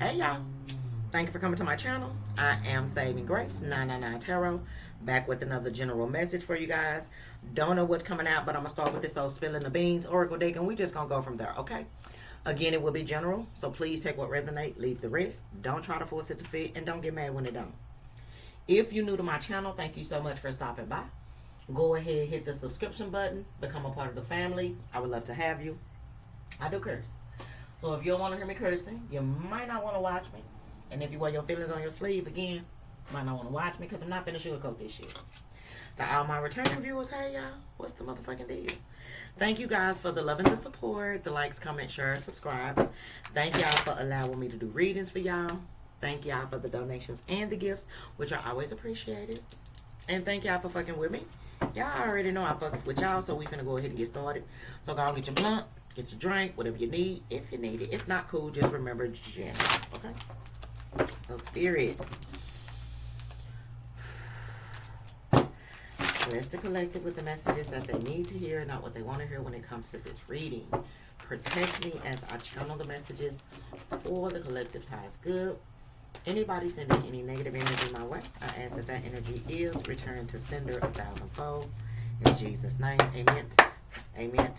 Hey y'all, thank you for coming to my channel. I am Saving Grace 999 Tarot, back with another general message for you guys. Don't know what's coming out, but I'm gonna start with this old spilling the beans oracle deck, and we just gonna go from there. Okay, again, it will be general, so please take what resonates, leave the rest. Don't try to force it to fit, and don't get mad when it don't. If you're new to my channel, thank you so much for stopping by. Go ahead, hit the subscription button, become a part of the family. I would love to have you. I do curse, so if you don't want to hear me cursing, you might not want to watch me. And if you wear your feelings on your sleeve, again, you might not want to watch me, because I'm not going to sugarcoat this shit. To all my returning viewers, hey y'all, what's the motherfucking deal? Thank you guys for the love and the support, the likes, comments, shares, subscribes. Thank y'all for allowing me to do readings for y'all. Thank y'all for the donations and the gifts, which are always appreciated. And thank y'all for fucking with me. Y'all already know I fucks with y'all, so we finna go ahead and get started. So go and get your blunt, get your drink, whatever you need, if you need it. If not, cool, just remember Jen, okay? So spirit, bless the collective with the messages that they need to hear, not what they want to hear when it comes to this reading. Protect me as I channel the messages for the collective's highest good. Anybody sending any negative energy my way, I ask that that energy is returned to sender 1,000-fold. In Jesus' name, amen, amen,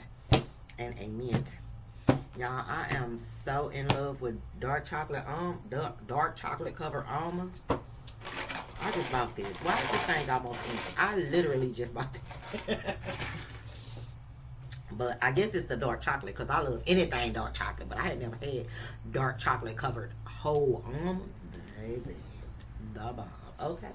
and amen. Y'all, I am so in love with dark chocolate covered almonds. I just bought this. Why is this thing almost empty? I literally just bought this. But I guess it's the dark chocolate, because I love anything dark chocolate. But I had never had dark chocolate covered whole almonds. Baby, the bomb. Okay.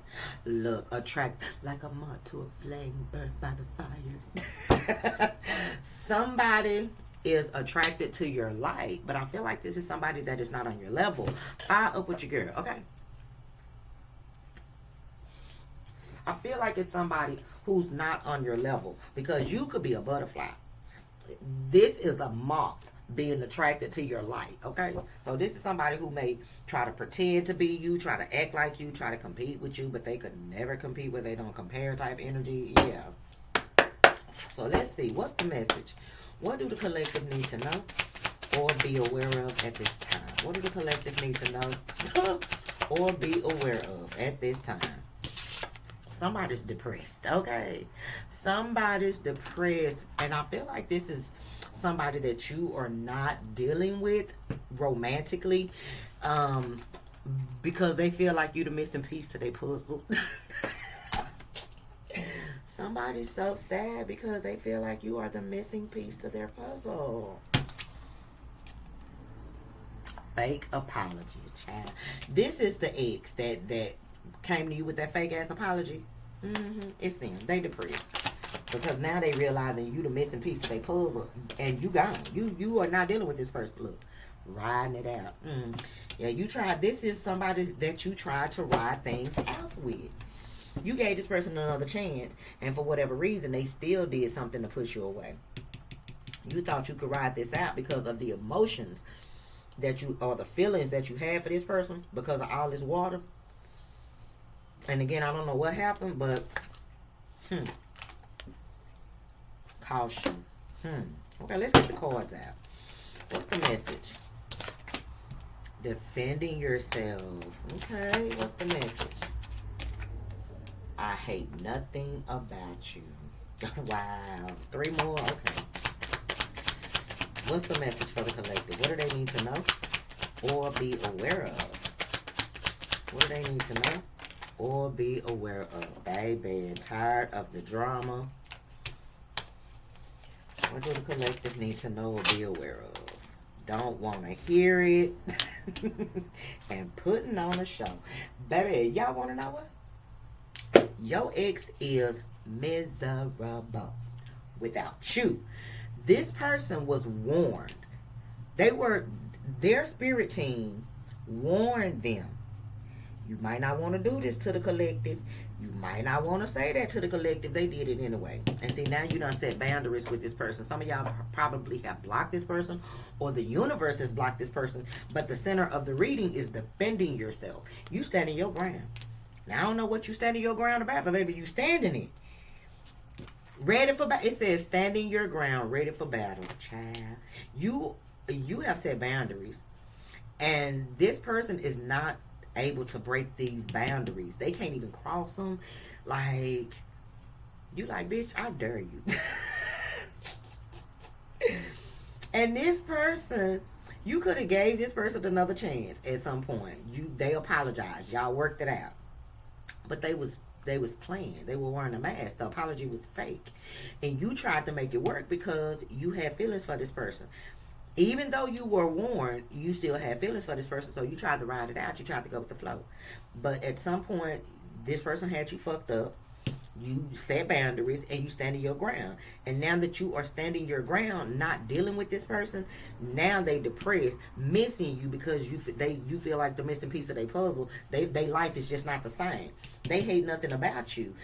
Look, attract like a moth to a flame burnt by the fire. Somebody is attracted to your light, but I feel like this is somebody that is not on your level. Fire up with your girl, okay? I feel like it's somebody who's not on your level, because you could be a butterfly. This is a moth being attracted to your light, okay? So this is somebody who may try to pretend to be you, try to act like you, try to compete with you, but they could never compete where they don't compare type energy. Yeah. So let's see. What's the message? What do the collective need to know or be aware of at this time? What do the collective need to know or be aware of at this time? Somebody's depressed, okay? Somebody's depressed, and I feel like this is somebody that you are not dealing with romantically, because they feel like you're the missing piece to their puzzle. Somebody's so sad because they feel like you are the missing piece to their puzzle. Fake apology, child. This is the ex that came to you with that fake ass apology. It's them. They depressed because now they realizing you the missing piece of their puzzle, and you gone. You are not dealing with this person. Look, riding it out. Yeah, you tried. This is somebody that you tried to ride things out with. You gave this person another chance, and for whatever reason, they still did something to push you away. You thought you could ride this out because of the emotions that you, or the feelings that you had for this person, because of all this water. And again, I don't know what happened, but caution. Okay, let's get the cards out. What's the message? Defending yourself. Okay, what's the message? I hate nothing about you. Wow. 3 more. Okay. What's the message for the collective? What do they need to know or be aware of? What do they need to know or be aware of? Baby, tired of the drama. What do the collective need to know or be aware of? Don't want to hear it. And putting on a show. Baby, y'all want to know what? Your ex is miserable without you. This person was warned. Their spirit team warned them. You might not want to do this to the collective. You might not want to say that to the collective. They did it anyway. And see, now you done set boundaries with this person. Some of y'all probably have blocked this person, or the universe has blocked this person. But the center of the reading is defending yourself. You standing your ground. Now, I don't know what you standing your ground about, but maybe you standing it. Ready for battle. It says standing your ground, ready for battle. Child. You have set boundaries. And this person is not able to break these boundaries. They can't even cross them. Like, you like, bitch, I dare you. And this person, you could have gave this person another chance at some point. They apologized. Y'all worked it out. But they was playing. They were wearing a mask. The apology was fake. And you tried to make it work because you had feelings for this person. Even though you were warned, you still had feelings for this person. So you tried to ride it out. You tried to go with the flow. But at some point, this person had you fucked up. You set boundaries and you stand your ground. And now that you are standing your ground, not dealing with this person, now they depressed, missing you because you feel like the missing piece of their puzzle. They life is just not the same. They hate nothing about you.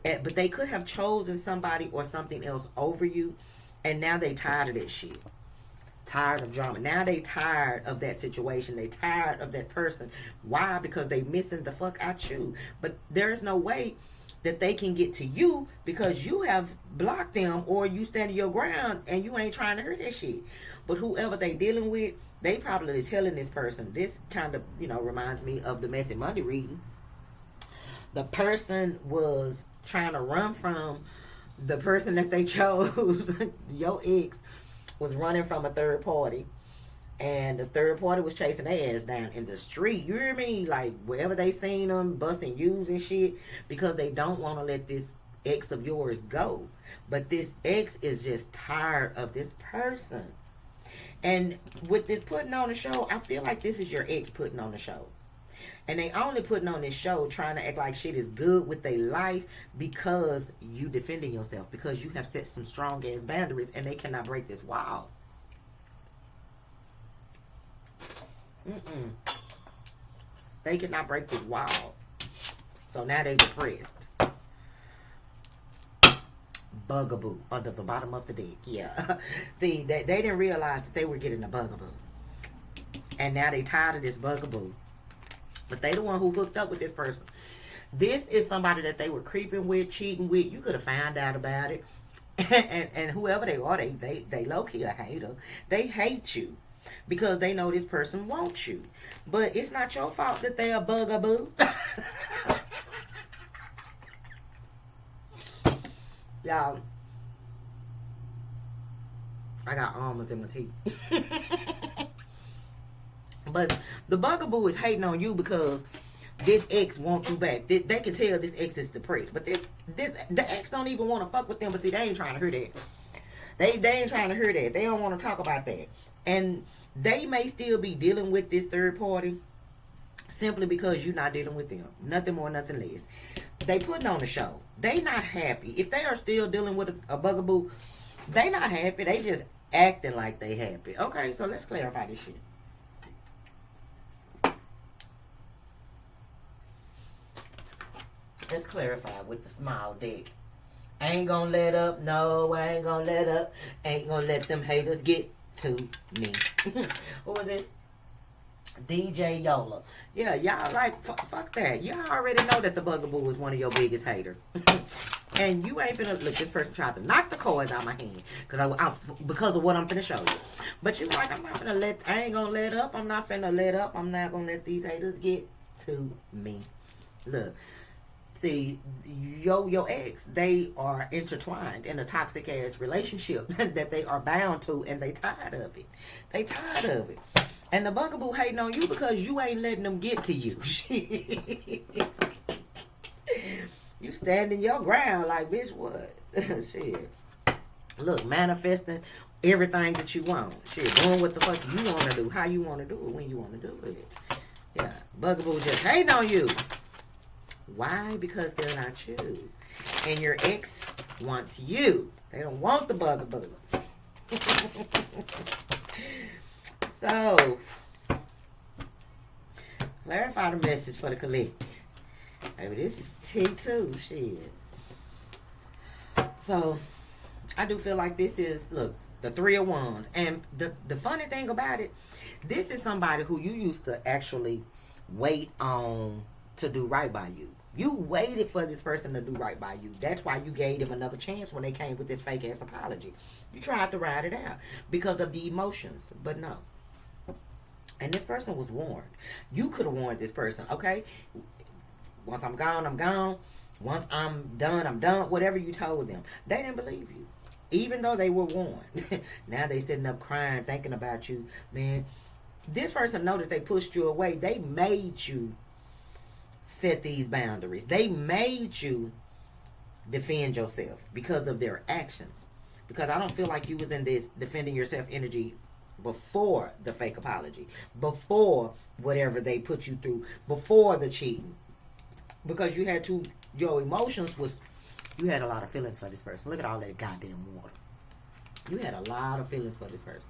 But they could have chosen somebody or something else over you. And now they tired of that shit. Tired of drama. Now they tired of that situation. They tired of that person. Why? Because they missing the fuck out you. But there's no way that they can get to you because you have blocked them or you standing your ground and you ain't trying to hurt that shit. But whoever they dealing with, they probably telling this person. This kind of, reminds me of the Messy Monday reading. The person was trying to run from the person that they chose. Your ex was running from a third party. And the third party was chasing their ass down in the street. You hear me? Like, wherever they seen them, busting U's and shit. Because they don't want to let this ex of yours go. But this ex is just tired of this person. And with this putting on the show, I feel like this is your ex putting on the show. And they only putting on this show trying to act like shit is good with their life because you defending yourself. Because you have set some strong ass boundaries and they cannot break this wall. They could not break this wall. So now they depressed. Bugaboo under the bottom of the deck. Yeah. See, they didn't realize that they were getting a bugaboo. And now they tired of this bugaboo. But they the one who hooked up with this person. This is somebody that they were creeping with, cheating with. You could have found out about it. And whoever they are, they low-key a hater. They hate you. Because they know this person wants you. But it's not your fault that they a bugaboo. Y'all, I got almonds in my teeth. But the bugaboo is hating on you because this ex wants you back. They can tell this ex is depressed. But the ex don't even want to fuck with them. But see, they ain't trying to hear that. They ain't trying to hear that. They don't want to talk about that. And they may still be dealing with this third party simply because you're not dealing with them. Nothing more, nothing less. They putting on the show. They not happy. If they are still dealing with a bugaboo, they not happy. They just acting like they happy. Okay, so let's clarify this shit. Let's clarify with the small deck. Ain't gonna let up. No, I ain't gonna let up. Ain't gonna let them haters get to me. What was this? DJ Yola. Yeah, y'all like, fuck that. Y'all already know that the bugaboo was one of your biggest haters. And you ain't finna, look, this person tried to knock the cards out my hand. Because of what I'm finna show you. But you like, I ain't gonna let up. I'm not finna let up. I'm not gonna let these haters get to me. Look. See, your ex, they are intertwined in a toxic ass relationship that they are bound to, and they tired of it. They tired of it. And the bugaboo hating on you because you ain't letting them get to you. You standing your ground like, bitch, what? Shit. Look, manifesting everything that you want. Shit, doing what the fuck you want to do, how you want to do it, when you want to do it. Yeah, bugaboo just hating on you. Why? Because they're not you. And your ex wants you. They don't want the bugaboo. So, clarify the message for the collective. Maybe this is T2. Shit. So, I do feel like this is, look, the 3 of Wands. And the funny thing about it, this is somebody who you used to actually wait on to do right by you. You waited for this person to do right by you. That's why you gave them another chance when they came with this fake ass apology. You tried to ride it out because of the emotions, but no. And this person was warned. You could have warned this person, okay? Once I'm gone, I'm gone. Once I'm done, I'm done. Whatever you told them. They didn't believe you. Even though they were warned. Now they sitting up crying, thinking about you. Man, this person know that they pushed you away. They made you set these boundaries. They made you defend yourself because of their actions. Because I don't feel like you was in this defending yourself energy before the fake apology, before whatever they put you through, before the cheating. Because you had to, your emotions was, you had a lot of feelings for this person. Look at all that goddamn water. You had a lot of feelings for this person.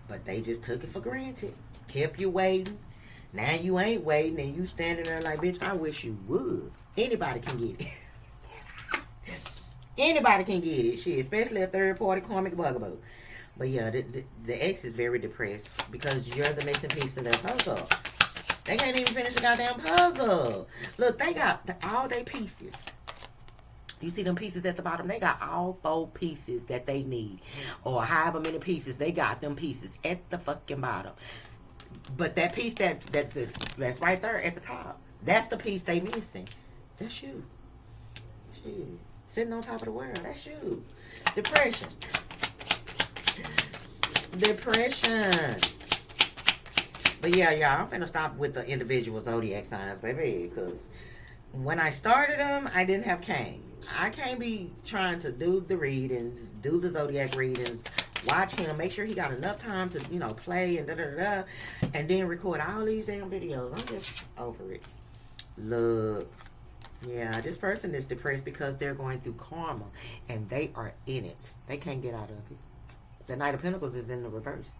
But they just took it for granted. Kept you waiting. Now you ain't waiting and you standing there like, bitch, I wish you would. Anybody can get it. Anybody can get it. Shit, especially a third party karmic bugaboo. But yeah, the ex is very depressed because you're the missing piece of their puzzle. They can't even finish the goddamn puzzle. Look, they got all their pieces. You see them pieces at the bottom? They got all 4 pieces that they need. Or however many pieces, they got them pieces at the fucking bottom. But that piece that's right there at the top, that's the piece they missing. That's you. Shit. Sitting on top of the world. That's you. Depression. Depression. But yeah, y'all, I'm finna stop with the individual zodiac signs, baby, because when I started them, I didn't have Kane. I can't be trying to do the readings, do the zodiac readings, watch him, make sure he got enough time to, you know, play and da-da-da-da, and then record all these damn videos. I'm just over it. Look. Yeah, this person is depressed because they're going through karma, and they are in it. They can't get out of it. The Knight of Pentacles is in the reverse.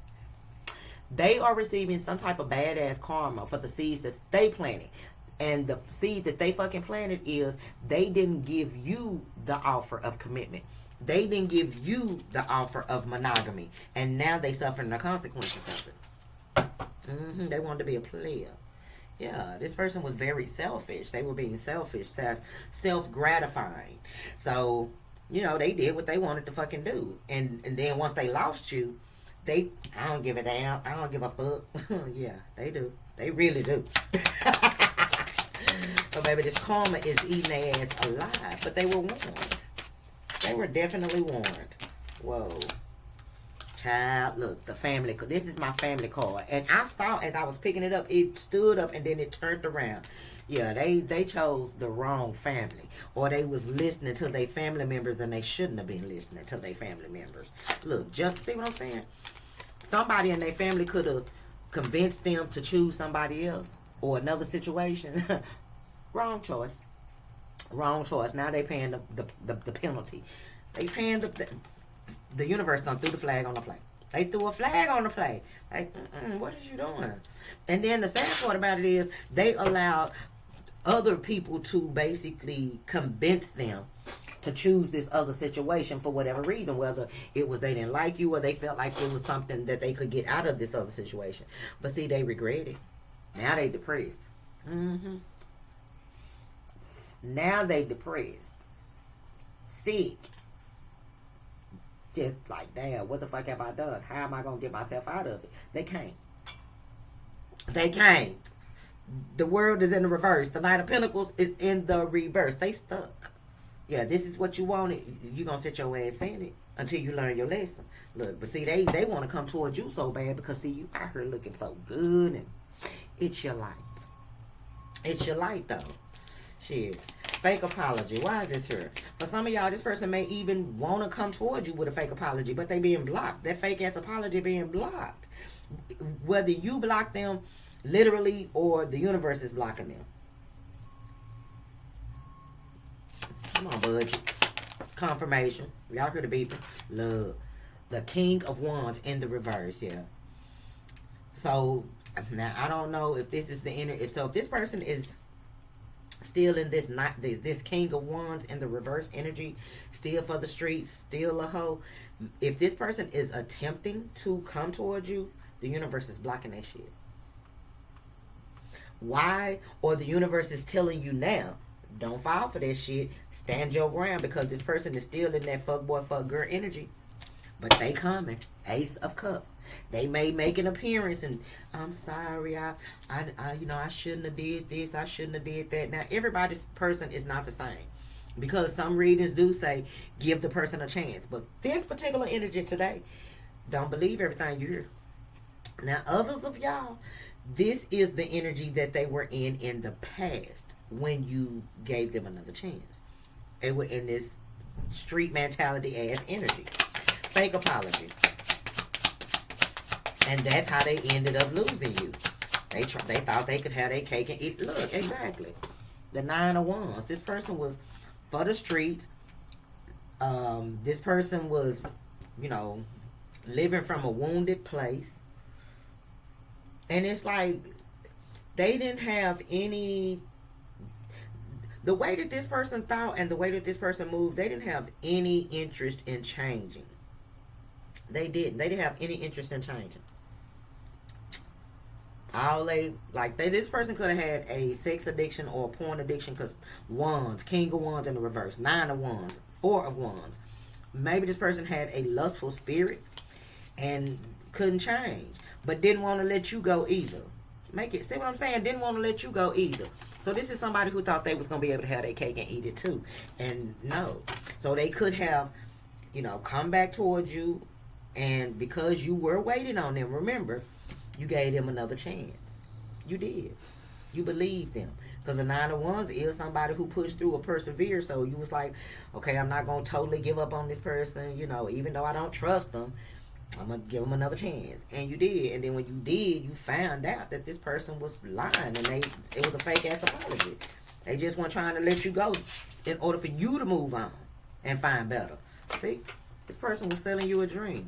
They are receiving some type of badass karma for the seeds that they planted. And the seed that they fucking planted is they didn't give you the offer of commitment. They didn't give you the offer of monogamy. And now they suffering the consequences of it. They wanted to be a player. Yeah, this person was very selfish. They were being selfish, self-gratifying. So, you know, they did what they wanted to fucking do. And then once they lost you, I don't give a damn. I don't give a fuck. Yeah, they do. They really do. But baby, this karma is eating their ass alive. But they were warned. They were definitely warned. Whoa. Child, look, the family. This is my family card. And I saw as I was picking it up, it stood up and then it turned around. Yeah, they chose the wrong family. Or they was listening to their family members and they shouldn't have been listening to their family members. Look, just see what I'm saying? Somebody in their family could have convinced them to choose somebody else or another situation. Wrong choice. Wrong choice. Now they paying the penalty. They paying the universe done threw the flag on the play. They threw a flag on the play. Like, what is you doing? And then the sad part about it is they allowed other people to basically convince them to choose this other situation for whatever reason, whether it was they didn't like you or they felt like it was something that they could get out of this other situation. But see, they regret it. Now they depressed. Now they depressed. Sick. Just like, damn, what the fuck have I done? How am I going to get myself out of it? They can't. They can't. The world is in the reverse. The Knight of Pentacles is in the reverse. They stuck. Yeah, this is what you wanted. You're going to sit your ass in it until you learn your lesson. Look, but see, they want to come towards you so bad because, see, you out here looking so good. And it's your light. It's your light, though. Shit. Fake apology. Why is this here? For some of y'all, this person may even want to come towards you with a fake apology, but they being blocked. That fake ass apology being blocked. Whether you block them literally or the universe is blocking them. Come on, budget. Confirmation. Y'all hear the beeping? Love. The King of Wands in the reverse, yeah. So, now I don't know if this is the inner... So, if this person is still in this King of Wands in the reverse energy, still for the streets, still a hoe. If this person is attempting to come towards you, the universe is blocking that shit. Why? Or the universe is telling you now, don't fall for that shit. Stand your ground because this person is still in that fuck boy, fuck girl energy. But they coming. Ace of Cups. They may make an appearance and I'm sorry, I shouldn't have did this, I shouldn't have did that. Now everybody's person is not the same. Because some readings do say give the person a chance. But this particular energy today, don't believe everything you hear. Now others of y'all, this is the energy that they were in the past when you gave them another chance. They were in this street mentality ass energy. Fake apology. And that's how they ended up losing you. They thought they could have their cake and eat. Look, exactly. The 9 of Wands. This person was for the streets. This person was, living from a wounded place. And it's like they didn't have any. The way that this person thought and the way that this person moved, they didn't have any interest in changing. They didn't. They didn't have any interest in changing. This person could have had a sex addiction or a porn addiction because Wands, King of Wands in the reverse, 9 of Wands, 4 of Wands. Maybe this person had a lustful spirit and couldn't change, but didn't want to let you go either. See what I'm saying? Didn't want to let you go either. So this is somebody who thought they was going to be able to have their cake and eat it too. And no. So they could have, come back towards you. And because you were waiting on them, remember, you gave them another chance. You did. You believed them. Because the 9 of Wands is somebody who pushed through or persevered. So you was like, okay, I'm not going to totally give up on this person. Even though I don't trust them, I'm going to give them another chance. And you did. And then when you did, you found out that this person was lying. And it was a fake ass apology. They just weren't trying to let you go in order for you to move on and find better. See? This person was selling you a dream.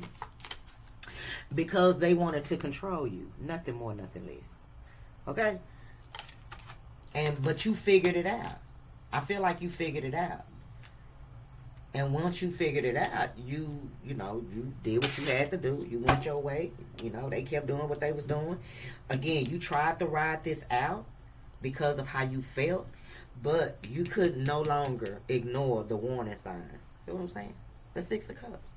Because they wanted to control you. Nothing more, nothing less. Okay? But you figured it out. I feel like you figured it out. And once you figured it out, you did what you had to do. You went your way. They kept doing what they was doing. Again, you tried to ride this out because of how you felt, but you could no longer ignore the warning signs. See what I'm saying? The 6 of Cups.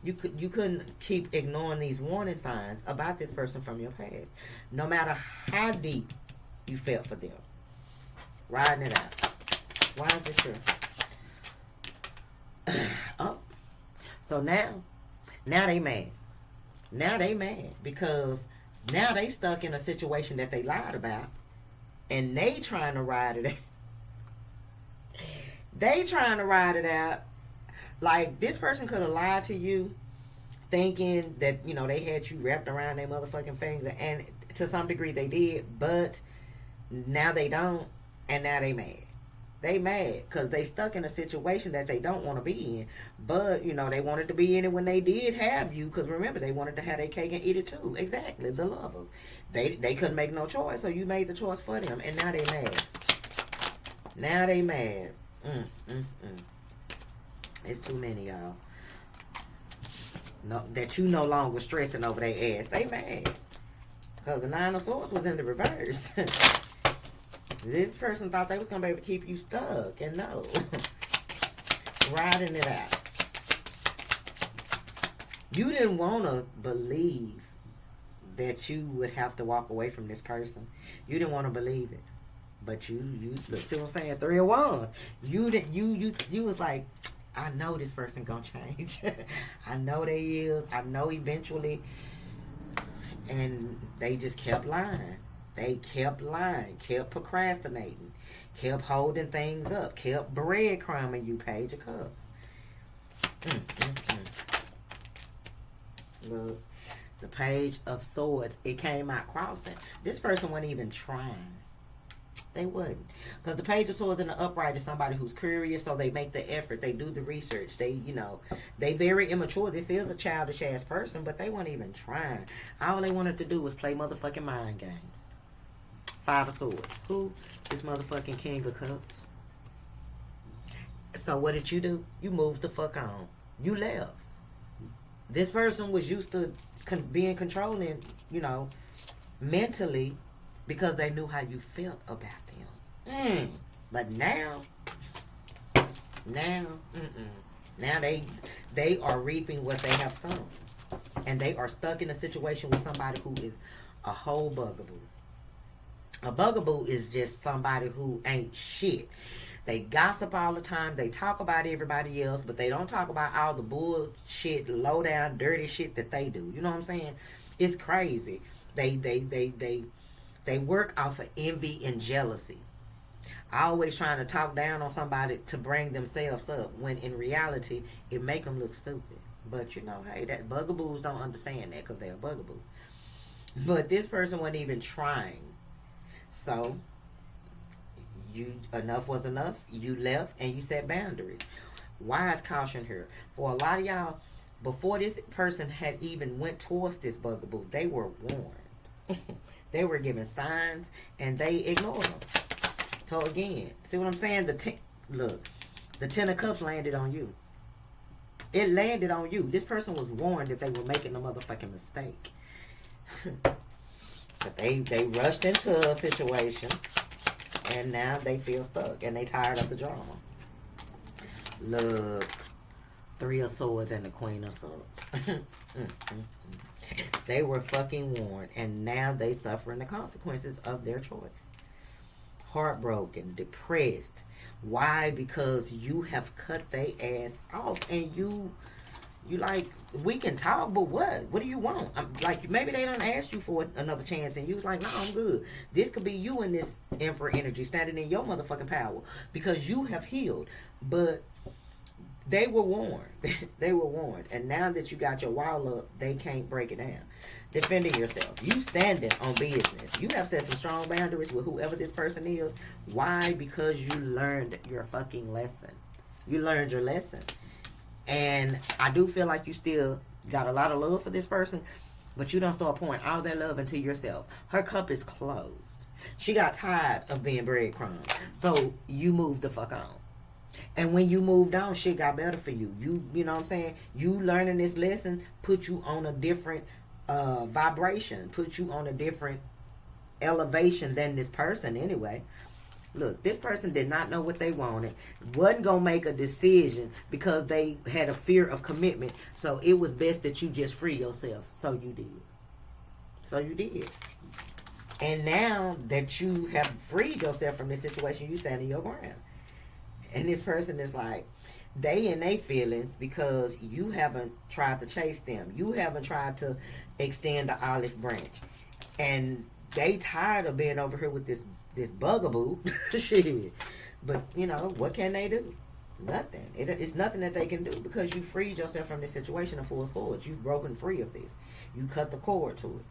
You couldn't keep ignoring these warning signs about this person from your past. No matter how deep you felt for them. Riding it out. Why is this here? Oh. So now they mad. Now they mad because now they stuck in a situation that they lied about and they trying to ride it out. They trying to ride it out. Like, this person could have lied to you thinking that, they had you wrapped around their motherfucking finger. And to some degree they did. But now they don't. And now they mad. They mad because they stuck in a situation that they don't want to be in. But, they wanted to be in it when they did have you. Because remember, they wanted to have their cake and eat it too. Exactly. The lovers. They couldn't make no choice. So you made the choice for them. And now they mad. Now they mad. It's too many, y'all. No, that you no longer stressing over their ass. They mad. Because the 9 of Swords was in the reverse. This person thought they was going to be able to keep you stuck. And no. Riding it out. You didn't want to believe that you would have to walk away from this person. You didn't want to believe it. But you look, see what I'm saying? 3 of Wands. You was like, I know this person gonna change. I know they is. I know eventually. And they just kept lying. They kept lying. Kept procrastinating. Kept holding things up. Kept breadcrumbing you, Page of Cups. Look. The Page of Swords. It came out crossing. This person wasn't even trying. They wouldn't. Because the Page of Swords in the upright is somebody who's curious, so they make the effort. They do the research. They very immature. This is a childish ass person, but they weren't even trying. All they wanted to do was play motherfucking mind games. 5 of Swords. Who? This motherfucking King of Cups. So what did you do? You moved the fuck on. You left. This person was used to being controlling, mentally, because they knew how you felt about them. But now, Now they are reaping what they have sown. And they are stuck in a situation with somebody who is a whole bugaboo. A bugaboo is just somebody who ain't shit. They gossip all the time. They talk about everybody else, but they don't talk about all the bullshit, low down, dirty shit that they do. You know what I'm saying? It's crazy. They work off of envy and jealousy. Always trying to talk down on somebody to bring themselves up, when in reality it make them look stupid. But you know, hey, that bugaboos don't understand that because they're a bugaboo. But this person wasn't even trying. So you, enough was enough. You left and you set boundaries. Wise caution here for a lot of y'all. Before this person had even went towards this bugaboo, they were warned. They were given signs and they ignored them. So again, see what I'm saying? Look, the 10 of Cups landed on you. It landed on you. This person was warned that they were making a motherfucking mistake. But they rushed into a situation and now they feel stuck and they tired of the drama. Look, 3 of Swords and the Queen of Swords. They were fucking warned and now they suffering the consequences of their choice. Heartbroken, depressed. Why? Because you have cut their ass off and you like, we can talk, but what do you want? Like, maybe they don't ask you for another chance and you was like, no, I'm good. This could be you in this Emperor energy standing in your motherfucking power because you have healed. But they were warned. They were warned. And now that you got your wall up, they can't break it down. Defending yourself. You standing on business. You have set some strong boundaries with whoever this person is. Why? Because you learned your fucking lesson. You learned your lesson. And I do feel like you still got a lot of love for this person, but you don't start pouring all that love into yourself. Her cup is closed. She got tired of being breadcrumbs. So you moved the fuck on. And when you moved on, shit got better for you. You know what I'm saying? You learning this lesson put you on a different vibration, put you on a different elevation than this person anyway. Look, this person did not know what they wanted, wasn't going to make a decision because they had a fear of commitment. So it was best that you just free yourself. So you did. So you did. And now that you have freed yourself from this situation, you stand in your ground. And this person is like, they in their feelings because you haven't tried to chase them. You haven't tried to extend the olive branch. And they tired of being over here with this bugaboo. Shit. But, you know, what can they do? Nothing. It's nothing that they can do because you freed yourself from this situation of 4 swords. You've broken free of this. You cut the cord to it.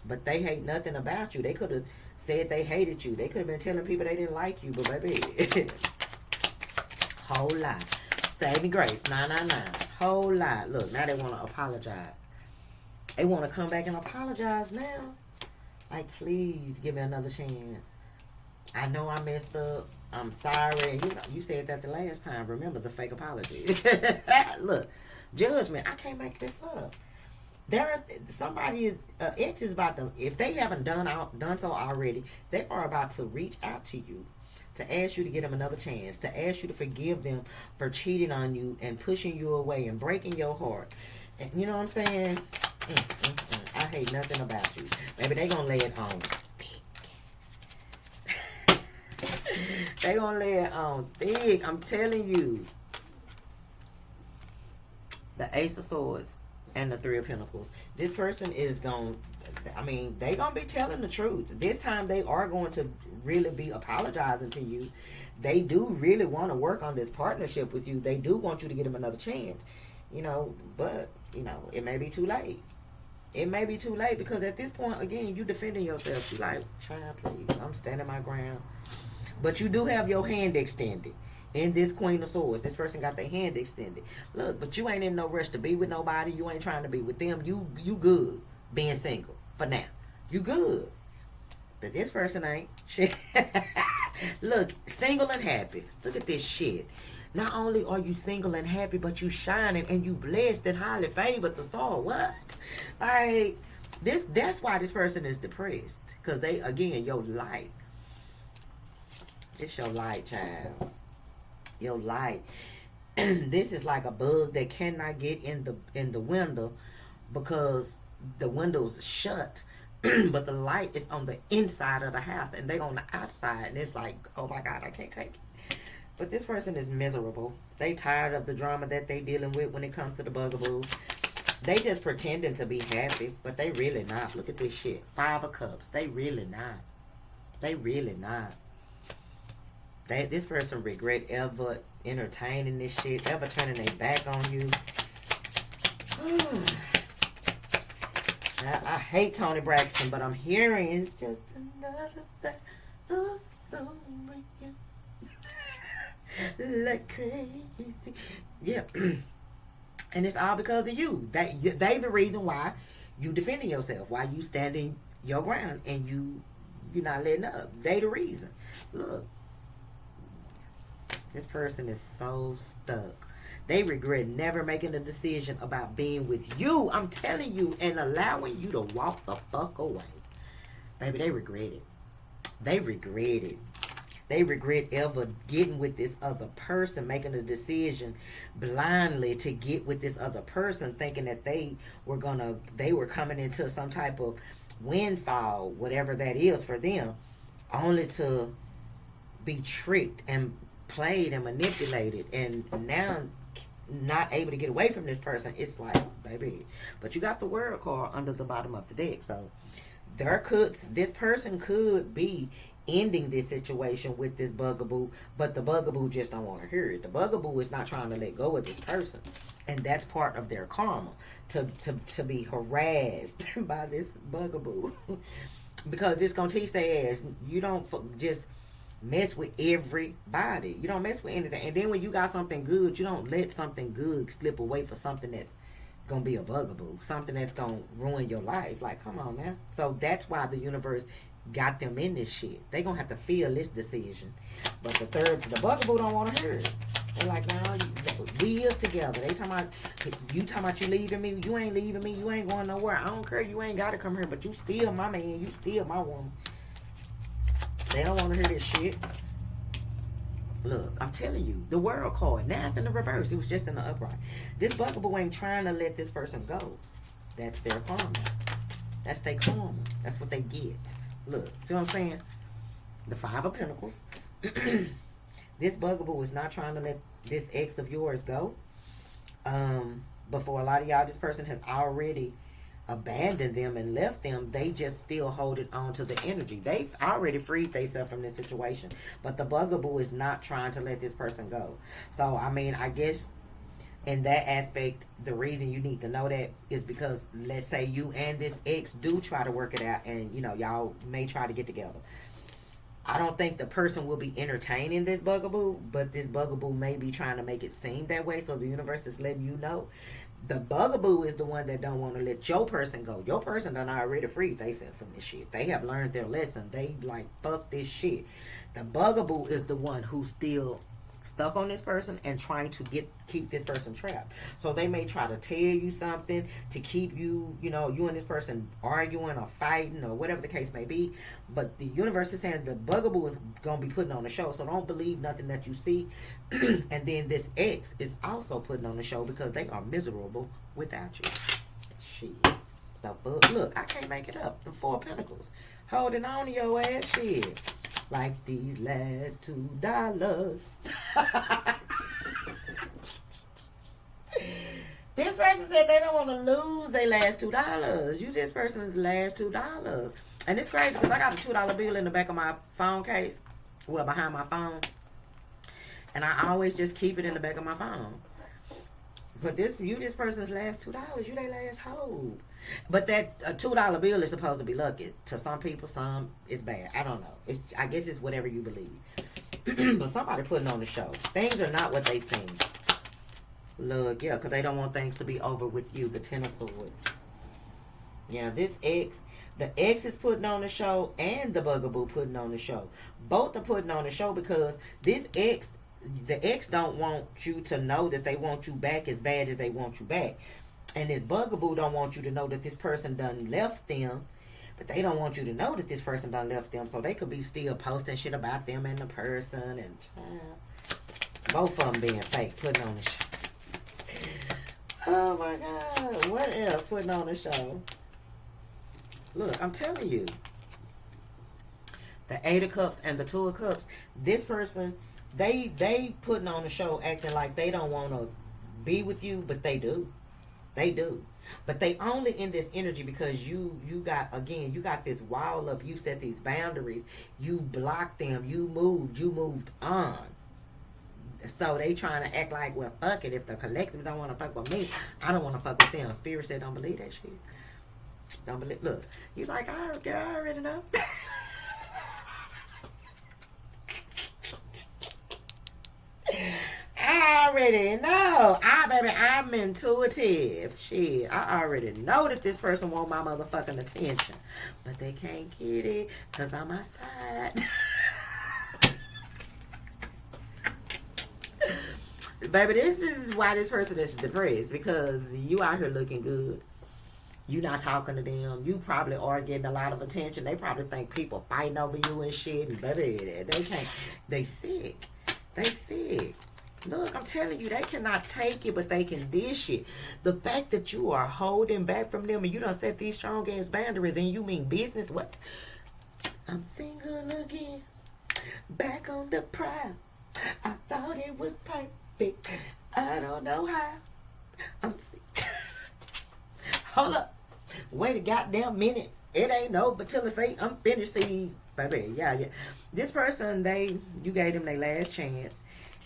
But they hate nothing about you. They could have said they hated you. They could have been telling people they didn't like you. But baby, whole lot. Saving grace. 999. Whole lot. Look, now they want to apologize. They want to come back and apologize now. Like, please give me another chance. I know I messed up. I'm sorry. You know, you said that the last time. Remember the fake apology. Look, judgment. I can't make this up. Somebody ex is about to, if they haven't done so already, they are about to reach out to you to ask you to give them another chance, to ask you to forgive them for cheating on you and pushing you away and breaking your heart. And you know what I'm saying? I hate nothing about you. Maybe they gonna lay it on thick. They gonna lay it on thick. I'm telling you. The Ace of Swords and the 3 of Pentacles. This person is going, I mean, they gonna be telling the truth. This time they are going to really be apologizing to you. They do really want to work on this partnership with you. They do want you to give them another chance. You know, but, you know, it may be too late. It may be too late because at this point, again, you defending yourself. You like, child, please, I'm standing my ground. But you do have your hand extended. In this Queen of Swords, this person got their hand extended. Look, but you ain't in no rush to be with nobody. You ain't trying to be with them. You good being single for now. You good. But this person ain't. Look, single and happy. Look at this shit. Not only are you single and happy, but you shining and you blessed and highly favored the star. What? Like, that's why this person is depressed. Because they, again, your light. It's your light, child. Your light. This is like a bug that cannot get in the window because the window's shut. But the light is on the inside of the house and they on the outside, and it's like, oh my god, I can't take it. But this person is miserable. They tired of the drama that they dealing with when it comes to the bugaboo. They just pretending to be happy, but they really not. Look at this shit. 5 of Cups. They really not. They really not. This person regret ever entertaining this shit, ever turning their back on you. I hate Toni Braxton, but I'm hearing it's just another side of someone like crazy. Yeah. And it's all because of you. They the reason why you defending yourself, why you standing your ground, and you're not letting up. They the reason. Look. This person is so stuck. They regret never making a decision about being with you. I'm telling you, and allowing you to walk the fuck away. Baby, they regret it. They regret it. They regret ever getting with this other person, making a decision blindly to get with this other person, thinking that they were coming into some type of windfall, whatever that is for them, only to be tricked and played and manipulated, and now not able to get away from this person. It's like, baby, but you got the World card under the bottom of the deck, so this person could be ending this situation with this bugaboo, but the bugaboo just don't want to hear it. The bugaboo is not trying to let go of this person, and that's part of their karma, to be harassed by this bugaboo. Because it's gonna teach their ass, you don't just mess with everybody. You don't mess with anything. And then when you got something good, you don't let something good slip away for something that's gonna be a bugaboo, something that's gonna ruin your life. Like, come on now. So that's why the universe got them in this shit. They gonna have to feel this decision. But the bugaboo don't want to hear it. They're like, nah, we is together. They talking about you leaving me. You ain't leaving me. You ain't going nowhere. I don't care. You ain't gotta come here, but you still my man. You still my woman. They don't want to hear this shit. Look, I'm telling you, the World card. Now it's in the reverse. It was just in the upright. This bugaboo ain't trying to let this person go. That's their karma. That's their karma. That's what they get. Look, see what I'm saying? The 5 of Pentacles. This bugaboo is not trying to let this ex of yours go. But for a lot of y'all, this person has already abandoned them and left them. They just still hold it on to the energy. They've already freed themselves from this situation, but the bugaboo is not trying to let this person go. So I mean, I guess in that aspect, the reason you need to know that is because, let's say you and this ex do try to work it out, and y'all may try to get together. I don't think the person will be entertaining this bugaboo, but this bugaboo may be trying to make it seem that way. So the universe is letting you know. The bugaboo is the one that don't want to let your person go. Your person done already freed themselves from this shit. They have learned their lesson. They like, fuck this shit. The bugaboo is the one who's still stuck on this person and trying to keep this person trapped. So they may try to tell you something to keep you, you and this person arguing or fighting or whatever the case may be. But the universe is saying the bugaboo is going to be putting on the show. So don't believe nothing that you see. And then this ex is also putting on the show because they are miserable without you. Shit. Look, I can't make it up. The 4 of Pentacles. Holding on to your ass, shit. Like these last $2. This person said they don't want to lose their last $2. You this person's last $2. And it's crazy because I got a $2 bill in the back of my phone case. Well, behind my phone. And I always just keep it in the back of my phone. But this person's last $2. You their last hope. But that a $2 bill is supposed to be lucky. To some people, some it's bad. I don't know. I guess it's whatever you believe. But somebody putting on the show. Things are not what they seem. Look, yeah, because they don't want things to be over with you. The 10 of Swords. Yeah, the ex is putting on the show and the bugaboo putting on the show. Both are putting on the show because the ex don't want you to know that they want you back as bad as they want you back. And this bugaboo don't want you to know that this person done left them. But they don't want you to know that this person done left them. So they could be still posting shit about them and the person. And Both of them being fake, putting on the show. Oh my God. What else putting on the show? Look, I'm telling you. The 8 of Cups and the 2 of Cups. This person, they putting on the show acting like they don't want to be with you, but they do. They do. But they only in this energy because you got this wall up. You set these boundaries. You blocked them. You moved on. So they trying to act like, well, fuck it. If the collective don't want to fuck with me, I don't want to fuck with them. Spirit said, don't believe that shit. Don't believe. Look, you like, I already know. I already know. Baby, I'm intuitive. Shit, I already know that this person want my motherfucking attention. But they can't get it because I'm outside. Baby, this is why this person is depressed. Because you out here looking good. You not talking to them. You probably are getting a lot of attention. They probably think people fighting over you and shit. And baby, they can't. They sick. They sick. Look, I'm telling you, they cannot take it, but they can dish it. The fact that you are holding back from them and you done set these strong ass boundaries and you mean business, what? I'm single again, back on the prowl. I thought it was perfect. I don't know how. I'm sick. Hold up. Wait a goddamn minute. It ain't over till I say I'm finished. See, baby, yeah. This person, you gave them their last chance.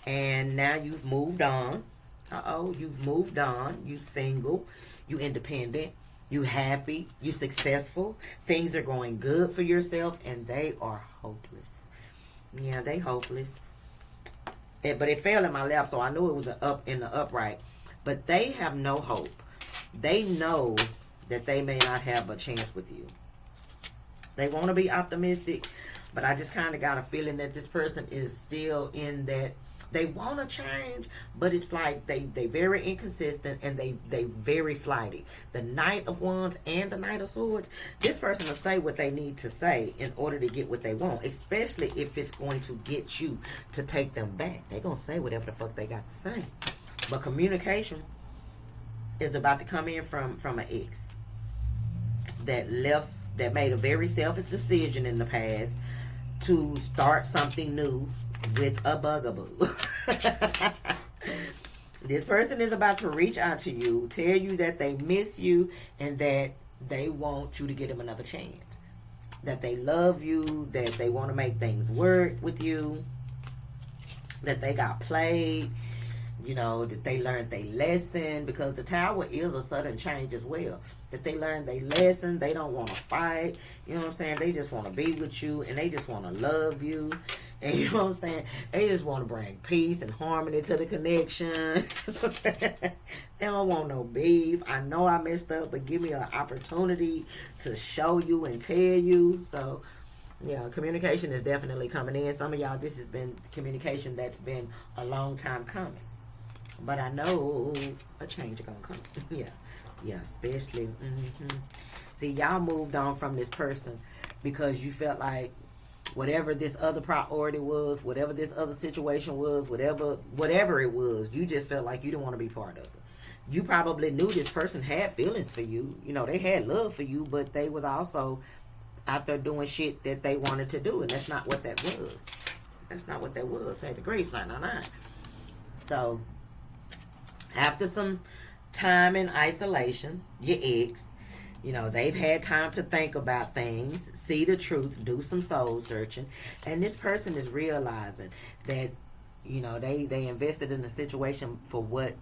And now you've moved on. You've moved on. You single. You independent. You happy. You successful. Things are going good for yourself. And they are hopeless. Yeah, they hopeless. But it fell in my lap, so I knew it was an up in the upright. But they have no hope. They know that they may not have a chance with you. They want to be optimistic. But I just kind of got a feeling that this person is still in that. They want to change, but it's like they very inconsistent and they very flighty. The Knight of Wands and the Knight of Swords, this person will say what they need to say in order to get what they want, especially if it's going to get you to take them back. They're going to say whatever the fuck they got to say. But communication is about to come in from an ex that made a very selfish decision in the past to start something new with a bugaboo. This person is about to reach out to you, tell you that they miss you and that they want you to give them another chance. That they love you, that they want to make things work with you, that they got played, that they learned their lesson, because the Tower is a sudden change as well. That they learned their lesson, they don't want to fight, you know what I'm saying? They just want to be with you and they just want to love you. And you know what I'm saying? They just want to bring peace and harmony to the connection. They don't want no beef. I know I messed up, but give me an opportunity to show you and tell you. So, yeah, communication is definitely coming in. Some of y'all, this has been communication that's been a long time coming. But I know a change is going to come. Yeah, especially. See, y'all moved on from this person because you felt like whatever this other priority was, whatever this other situation was, whatever it was, you just felt like you didn't want to be part of it. You probably knew this person had feelings for you. They had love for you, but they was also out there doing shit that they wanted to do, and that's not what that was. That's not what that was. Say the grace, 999. So, after some time in isolation, your ex, they've had time to think about things, see the truth, do some soul searching. And this person is realizing that, they invested in the situation for what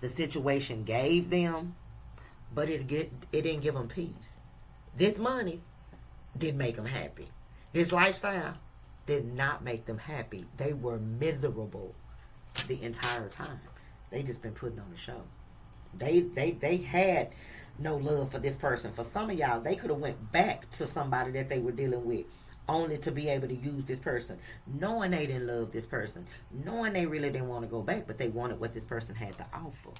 the situation gave them, but it didn't give them peace. This money didn't make them happy. This lifestyle did not make them happy. They were miserable the entire time. They just been putting on the show. They had no love for this person. For some of y'all, they could have went back to somebody that they were dealing with only to be able to use this person, knowing they didn't love this person, knowing they really didn't want to go back, but they wanted what this person had to offer.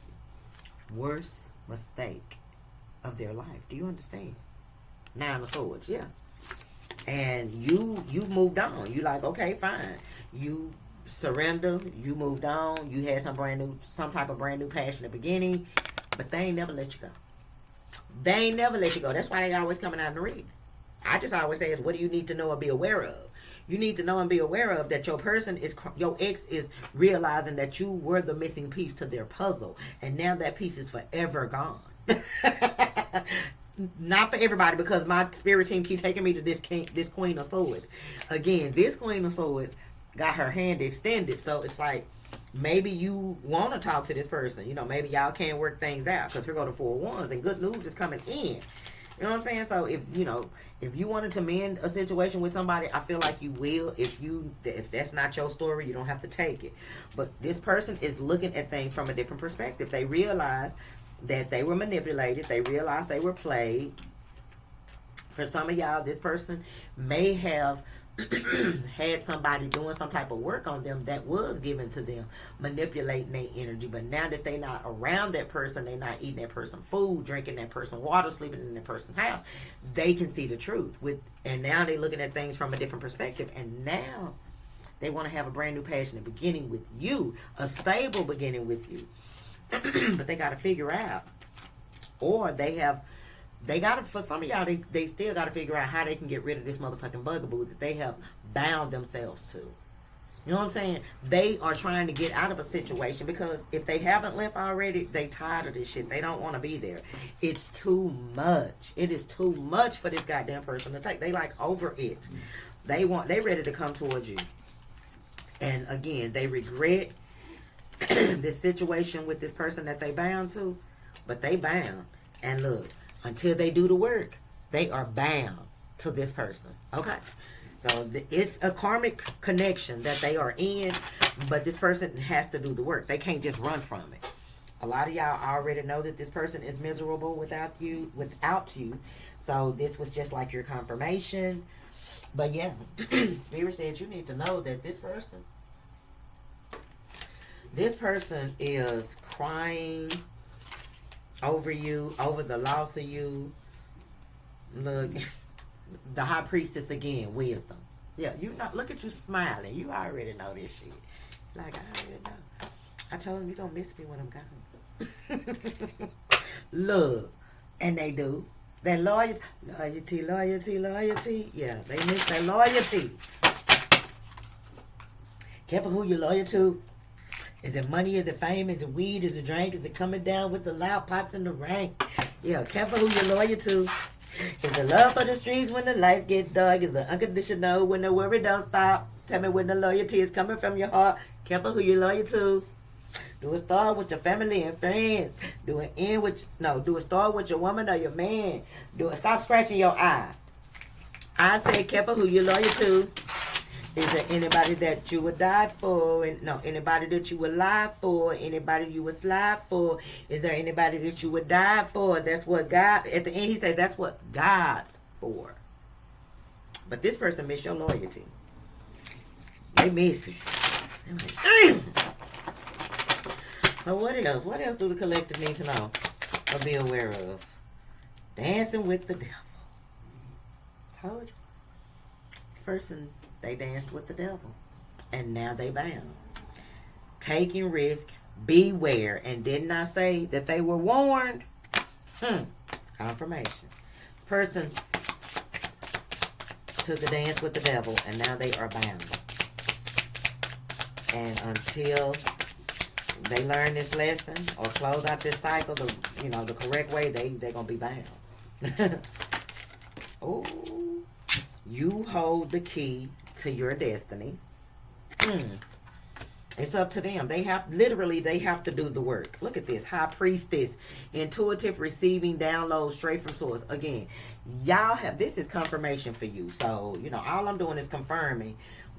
Worst mistake of their life. Do you understand? 9 of Swords, yeah. And you moved on. You like, okay, fine. You surrender. You moved on. You had some type of brand new passion at the beginning, but they ain't never let you go. They ain't never let you go. That's why they always coming out and reading. I just always say is, what do you need to know and be aware of? You need to know and be aware of that your ex is realizing that you were the missing piece to their puzzle, and now that piece is forever gone. Not for everybody, because my spirit team keep taking me to this Queen of Swords. Again, this Queen of Swords got her hand extended, so it's like maybe you want to talk to this person. You know, maybe y'all can't work things out, because here go the 4 of Wands, and good news is coming in. You know what I'm saying? So if you wanted to mend a situation with somebody, I feel like you will. If that's not your story, you don't have to take it. But this person is looking at things from a different perspective. They realize that they were manipulated. They realized they were played. For some of y'all, this person may have had somebody doing some type of work on them that was given to them, manipulating their energy. But now that they're not around that person, they're not eating that person food, drinking that person water, sleeping in that person's house, they can see the truth. And now they're looking at things from a different perspective. And now they want to have a brand new passionate beginning with you, a stable beginning with you. But they got to figure out, or for some of y'all, they still got to figure out how they can get rid of this motherfucking bugaboo that they have bound themselves to. You know what I'm saying? They are trying to get out of a situation, because if they haven't left already, they tired of this shit. They don't want to be there. It's too much. It is too much for this goddamn person to take. They like over it. They ready to come towards you. And again, they regret this situation with this person that they bound to, but they bound. And look, until they do the work, they are bound to this person. Okay? So it's a karmic connection that they are in, but this person has to do the work. They can't just run from it. A lot of y'all already know that this person is miserable without you. So this was just like your confirmation. But yeah, Spirit said you need to know that this person is crying over you, over the loss of you. Look, the High Priestess again, wisdom. Yeah, look at you smiling. You already know this shit. Like, I already know. I told him you're going to miss me when I'm gone. Look, and they do. That loyalty. Yeah, they miss that loyalty. Careful who you're loyal to. Is it money? Is it fame? Is it weed? Is it drink? Is it coming down with the loud pots in the rank? Yeah, careful who you're loyal to. Is it love for the streets when the lights get dark? Is it unconditional when the worry don't stop? Tell me when the loyalty is coming from your heart. Careful who you're loyal to. Do it start with your family and friends. Do it start with your woman or your man. Stop scratching your eye. I say careful who you're loyal to. Is there anybody that you would die for? Anybody that you would lie for? Anybody you would slide for? Is there anybody that you would die for? That's what God, at the end he said, that's what God's for. But this person miss your loyalty. They miss it. So what else? What else do the collective need to know or be aware of? Dancing with the devil. Told you. This person, they danced with the devil. And now they bound. Taking risk. Beware. And didn't I say that they were warned? Confirmation. Person took the dance with the devil. And now they are bound. And until they learn this lesson or close out this cycle the correct way, they're going to be bound. Oh, you hold the key to your destiny. It's up to them. They have to do the work. Look at this. High Priestess. Intuitive receiving downloads straight from source. Again, this is confirmation for you. So, all I'm doing is confirming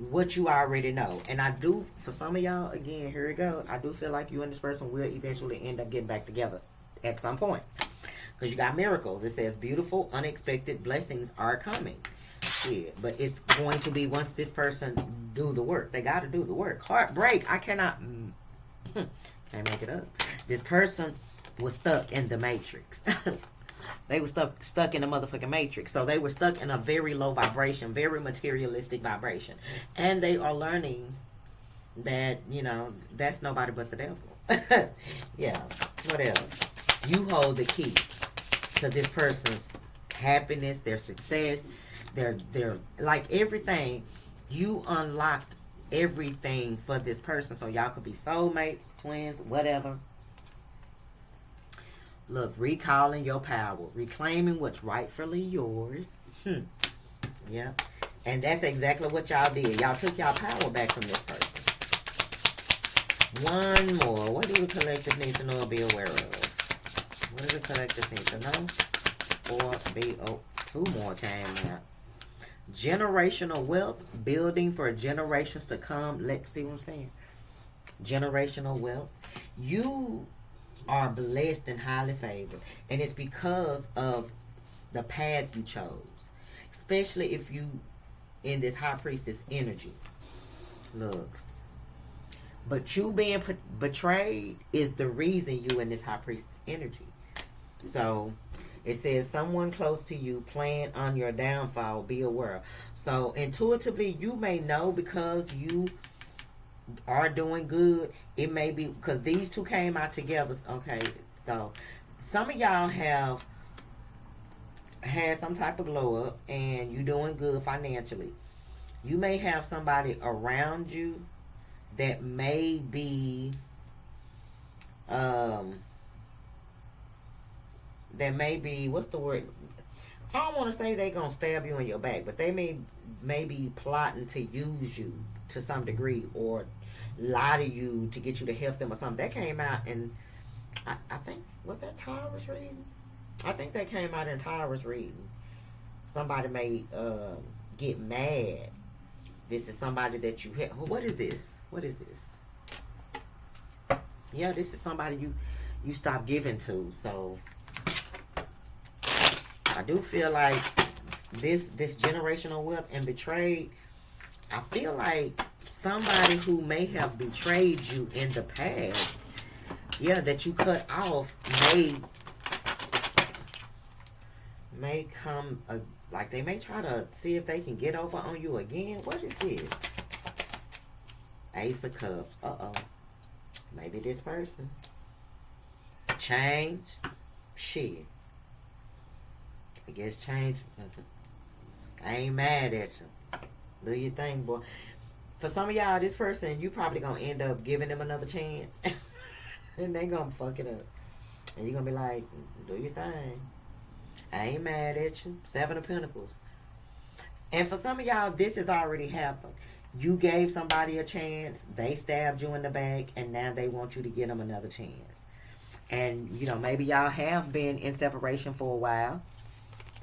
what you already know. And I do, for some of y'all, again, here we go. I do feel like you and this person will eventually end up getting back together at some point. Because you got miracles. It says beautiful, unexpected blessings are coming. Shit. But it's going to be once this person do the work. They got to do the work. Heartbreak. I cannot. Can't make it up. This person was stuck in the matrix. They were stuck in the motherfucking matrix. So they were stuck in a very low vibration, very materialistic vibration. And they are learning that, you know, that's nobody but the devil. Yeah. What else? You hold the key to this person's happiness, their success, their like everything. You unlocked everything for this person. So y'all could be soulmates, twins, whatever. Look, recalling your power, reclaiming what's rightfully yours. Yeah. And that's exactly what y'all did. Y'all took y'all power back from this person. One more. What do the collective need to know or be aware of? What do the collective need to know or be aware? Two more came out. Generational wealth, building for generations to come. Let's see what I'm saying. Generational wealth. You are blessed and highly favored. And it's because of the path you chose. Especially if you in this high priestess energy. Look. But you being betrayed is the reason you in this high priestess energy. So it says someone close to you plan on your downfall. Be aware. So intuitively you may know because you are doing good. It may be because these two came out together. Okay, so some of y'all have had some type of glow up and you doing good financially. You may have somebody around you that may be what's the word? I don't want to say they gonna stab you in your back, but they may be plotting to use you to some degree or lie to you to get you to help them or something. That came out in I think, was that Taurus reading? I think that came out in Taurus reading. Somebody may get mad. This is somebody that you hit. What is this? What is this? Yeah, this is somebody you stop giving to. So I do feel like this generational wealth and betrayed. I feel like somebody who may have betrayed you in the past, yeah, that you cut off may come like they may try to see if they can get over on you again. What is this? Ace of Cups. Uh-oh. Maybe this person. Change. Shit. I guess change. I ain't mad at you. Do your thing, boy. For some of y'all, this person, you probably gonna end up giving them another chance. And they gonna fuck it up. And you're gonna be like, do your thing. I ain't mad at you. 7 of Pentacles. And for some of y'all, this has already happened. You gave somebody a chance. They stabbed you in the back. And now they want you to give them another chance. And, you know, maybe y'all have been in separation for a while.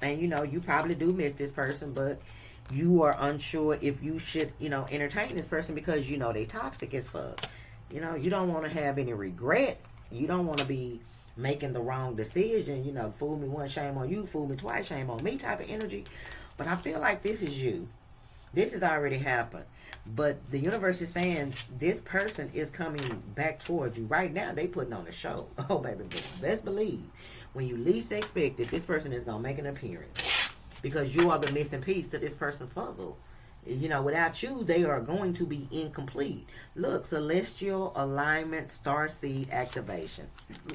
And, you know, you probably do miss this person. But you are unsure if you should, you know, entertain this person because, you know, they toxic as fuck. You know, you don't want to have any regrets. You don't want to be making the wrong decision. You know, fool me once, shame on you. Fool me twice, shame on me type of energy. But I feel like this is you. This has already happened. But the universe is saying this person is coming back towards you. Right now, they putting on a show. Oh, baby, best believe. When you least expect it, this person is going to make an appearance. Because you are the missing piece to this person's puzzle. You know, without you, they are going to be incomplete. Look, celestial alignment, starseed activation.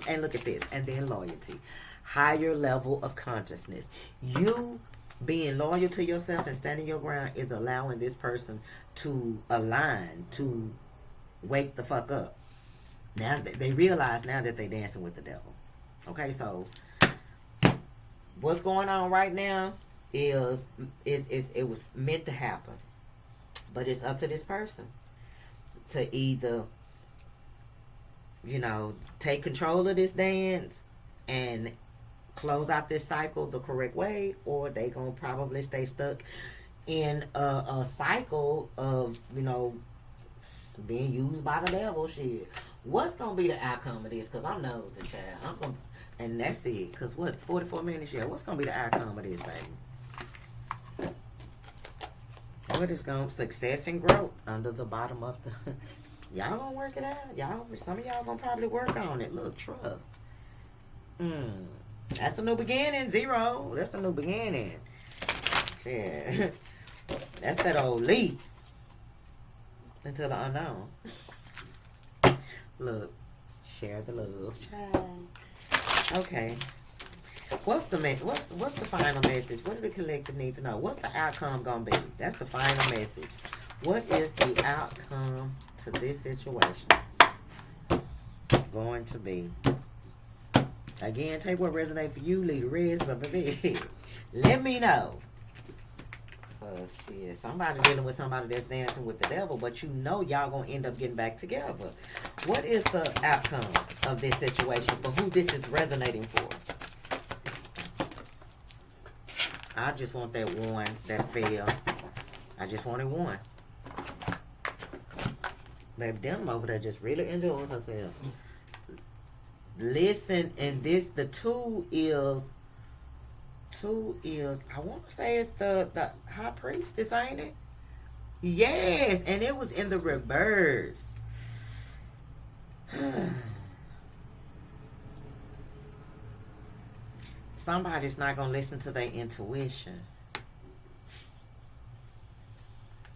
And look at this. And then loyalty. Higher level of consciousness. You being loyal to yourself and standing your ground is allowing this person to align, to wake the fuck up. Now, they realize now that they're dancing with the devil. Okay, so what's going on right now is it was meant to happen. But it's up to this person to either, you know, take control of this dance and close out this cycle the correct way, or they gonna probably stay stuck in a cycle of, you know, being used by the devil. Shit, what's gonna be the outcome of this? Because I'm nosy, child. And that's it. Because what, 44 minutes? Yeah, what's gonna be the outcome of this, baby? What is going success and growth under the bottom of the y'all gonna work it out. Y'all, some of y'all gonna probably work on it. Look, trust. That's a new beginning. 0. That's a new beginning. Yeah. That's that old leap. Into the unknown. Look, share the love, child. Okay. What's the final message? What do the collective need to know? What's the outcome gonna be? That's the final message. What is the outcome to this situation going to be? Again, take what resonates for you, leave the rest, but baby, let me know. Cause shit, somebody dealing with somebody that's dancing with the devil, but you know y'all gonna end up getting back together. What is the outcome of this situation for who this is resonating for? I just want that one that fell. I just wanted one. Baby, them over there just really enjoying herself. Listen, and this, the two is, I want to say it's the high priestess, ain't it? Yes, and it was in the reverse. Somebody's not going to listen to their intuition.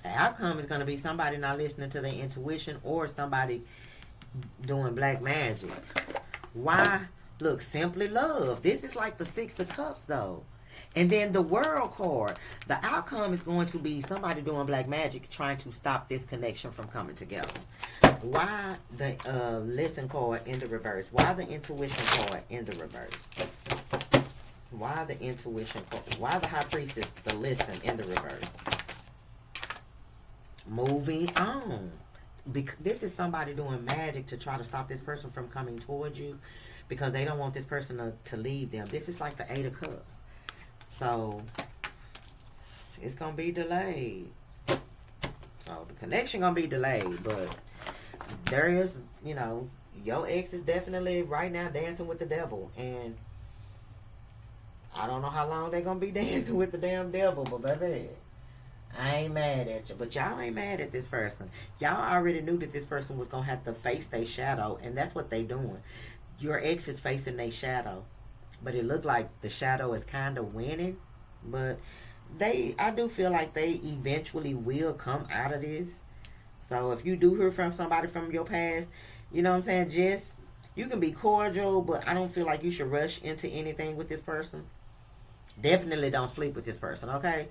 The outcome is going to be somebody not listening to their intuition or somebody doing black magic. Why? Look, simply love. This is like the Six of Cups, though. And then the World card. The outcome is going to be somebody doing black magic trying to stop this connection from coming together. Why the Listen card in the reverse? Why the Intuition card in the reverse? Why the Intuition card? Why the High Priestess, the Listen in the reverse? Moving on. Because this is somebody doing magic to try to stop this person from coming towards you because they don't want this person to leave them. This is like the Eight of Cups. So, it's going to be delayed. So, the connection going to be delayed. But there is, you know, your ex is definitely right now dancing with the devil. And I don't know how long they're going to be dancing with the damn devil. But baby, I ain't mad at you. But y'all ain't mad at this person. Y'all already knew that this person was going to have to face their shadow. And that's what they doing. Your ex is facing their shadow. But it looked like the shadow is kind of winning. But I do feel like they eventually will come out of this. So if you do hear from somebody from your past, you know what I'm saying? Just, you can be cordial, but I don't feel like you should rush into anything with this person. Definitely don't sleep with this person, okay?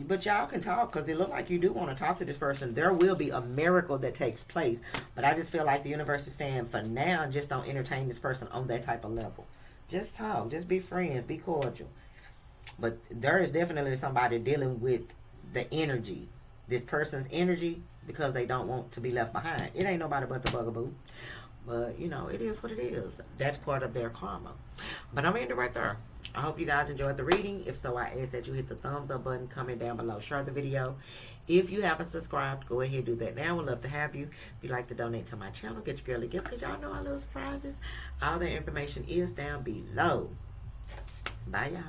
But y'all can talk because it look like you do want to talk to this person. There will be a miracle that takes place. But I just feel like the universe is saying, for now, just don't entertain this person on that type of level. Just talk. Just be friends. Be cordial. But there is definitely somebody dealing with the energy. This person's energy because they don't want to be left behind. It ain't nobody but the bugaboo. But, you know, it is what it is. That's part of their karma. But I'm ending right there. I hope you guys enjoyed the reading. If so, I ask that you hit the thumbs up button, comment down below, share the video. If you haven't subscribed, go ahead and do that now. We'd love to have you. If you'd like to donate to my channel, get your girl a gift because y'all know I love surprises. All that information is down below. Bye, y'all.